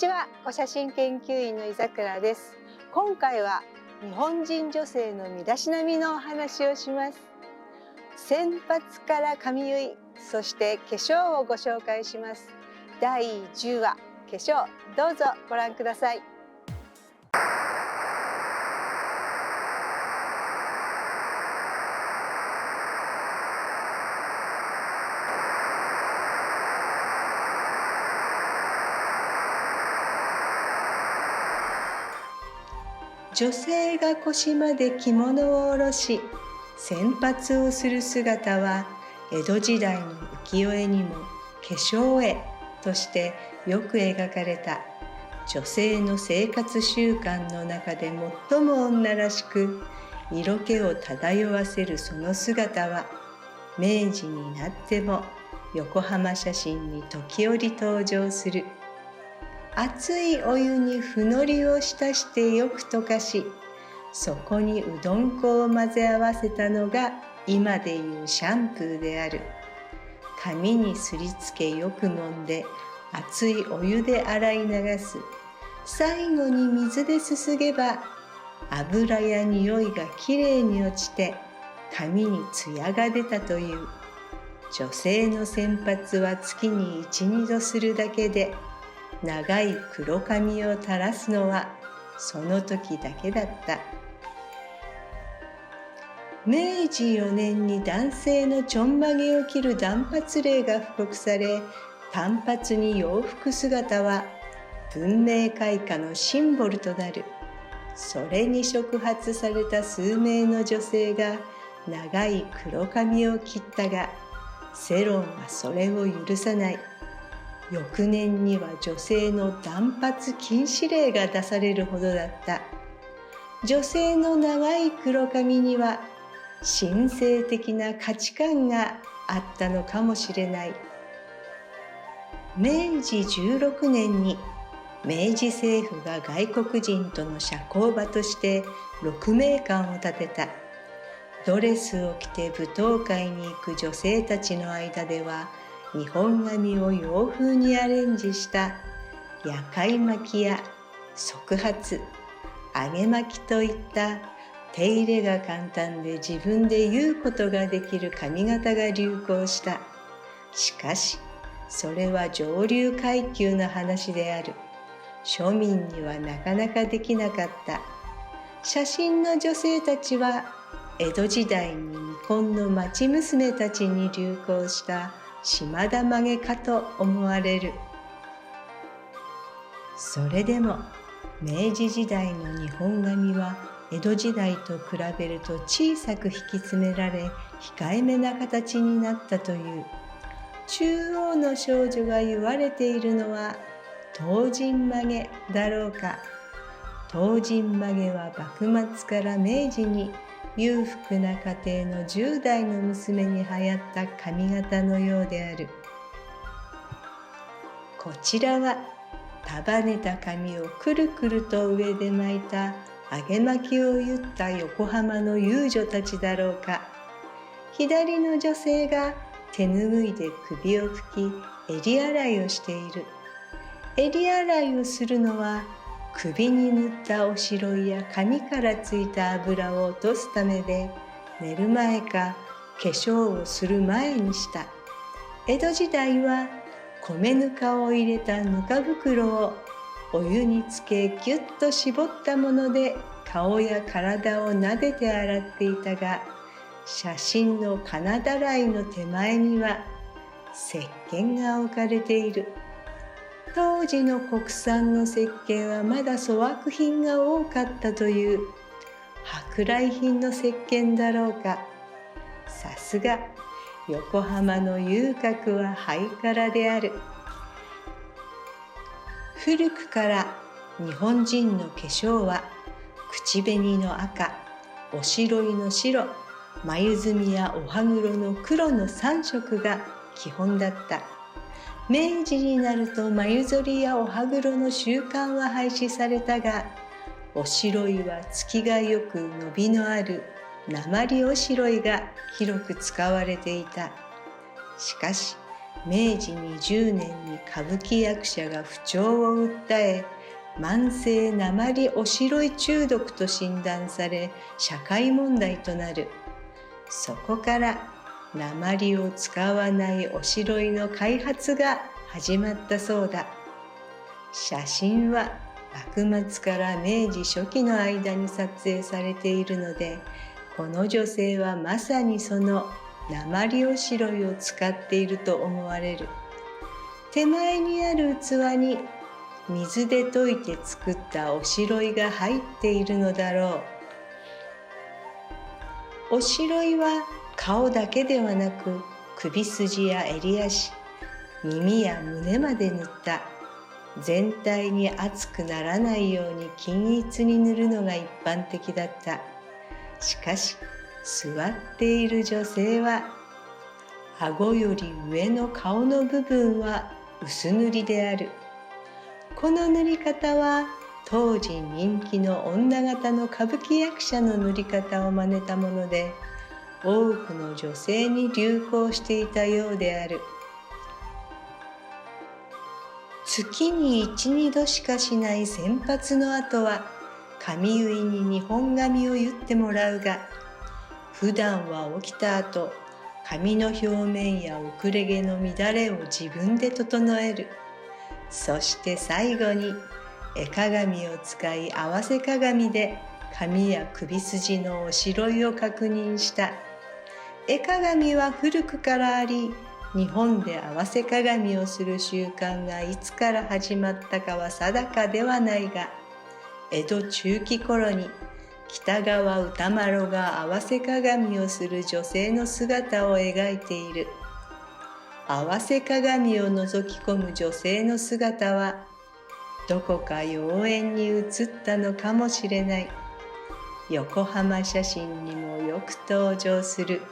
ちは、お写真研究員の井桜です。今回は日本人女性の身だしなみのお話をします。洗髪から髪結い、そして化粧をご紹介します。第10話、化粧、どうぞご覧ください。女性が腰まで着物を下ろし洗髪をする姿は、江戸時代の浮世絵にも化粧絵としてよく描かれた女性の生活習慣の中で最も女らしく、色気を漂わせるその姿は、明治になっても横浜写真に時折登場する。熱いお湯にふのりを浸してよく溶かし、そこにうどん粉を混ぜ合わせたのが今でいうシャンプーである。髪にすりつけよく揉んで熱いお湯で洗い流す。最後に水ですすげば油や匂いがきれいに落ちて髪にツヤが出たという。女性の洗髪は月に 1,2 度するだけで、長い黒髪を垂らすのはその時だけだった。明治4年に男性のちょんまげを切る断髪令が布告され、短髪に洋服姿は文明開化のシンボルとなる。それに触発された数名の女性が長い黒髪を切ったが、世論はそれを許さない。翌年には女性の断髪禁止令が出されるほどだった。女性の長い黒髪には神聖的な価値観があったのかもしれない。明治16年に明治政府が外国人との社交場として鹿鳴館を建てた。ドレスを着て舞踏会に行く女性たちの間では、日本髪を洋風にアレンジした夜会巻きや側髪、上げ巻きといった手入れが簡単で自分で言うことができる髪型が流行した。しかし、それは上流階級の話である。庶民にはなかなかできなかった。写真の女性たちは、江戸時代に未婚の町娘たちに流行した島田曲げかと思われる。それでも明治時代の日本髪は江戸時代と比べると小さく引き詰められ、控えめな形になったという。中央の少女が言われているのは唐人曲げだろうか。唐人曲げは幕末から明治に裕福な家庭の10代の娘に流行った髪型のようである。こちらは束ねた髪をくるくると上で巻いた上げ巻きを結った横浜の遊女たちだろうか。左の女性が手ぬぐいで首を拭き襟洗いをしている。襟洗いをするのは首に塗ったおしろいや髪からついた油を落とすためで、寝る前か化粧をする前にした。江戸時代は米ぬかを入れたぬか袋をお湯につけぎゅっと絞ったもので顔や体を撫でて洗っていたが、写真の金だらいの手前には石鹸が置かれている。当時の国産の石鹸はまだ粗悪品が多かったという。舶来品の石鹸だろうか。さすが横浜の遊郭はハイカラである。古くから日本人の化粧は口紅の赤、おしろいの白、眉墨やお歯黒の黒の3色が基本だった。明治になると眉剃りやお歯黒の習慣は廃止されたが、おしろいはつきがよく伸びのある鉛おしろいが広く使われていた。しかし明治20年に歌舞伎役者が不調を訴え、慢性鉛オシロイ中毒と診断され社会問題となる。そこから鉛を使わないオシロイの開発が始まったそうだ。写真は幕末から明治初期の間に撮影されているので、この女性はまさにその鉛オシロイを使っていると思われる。手前にある器に水で溶いて作ったオシロイが入っているのだろう。オシロイは顔だけではなく、首筋や襟足、耳や胸まで塗った。全体に熱くならないように均一に塗るのが一般的だった。しかし、座っている女性は、顎より上の顔の部分は薄塗りである。この塗り方は、当時人気の女型の歌舞伎役者の塗り方を真似たもので、多くの女性に流行していたようである。月に1、2度しかしない洗髪の後は、髪結いに日本髪を結ってもらうが、普段は起きた後、髪の表面や遅れ毛の乱れを自分で整える。そして最後に、絵鏡を使い合わせ鏡で髪や首筋のおしろいを確認した。絵鏡は古くからあり、日本で合わせ鏡をする習慣がいつから始まったかは定かではないが、江戸中期頃に北川歌麿が合わせ鏡をする女性の姿を描いている。合わせ鏡を覗き込む女性の姿は、どこか妖艶に写ったのかもしれない。横浜写真にもよく登場する。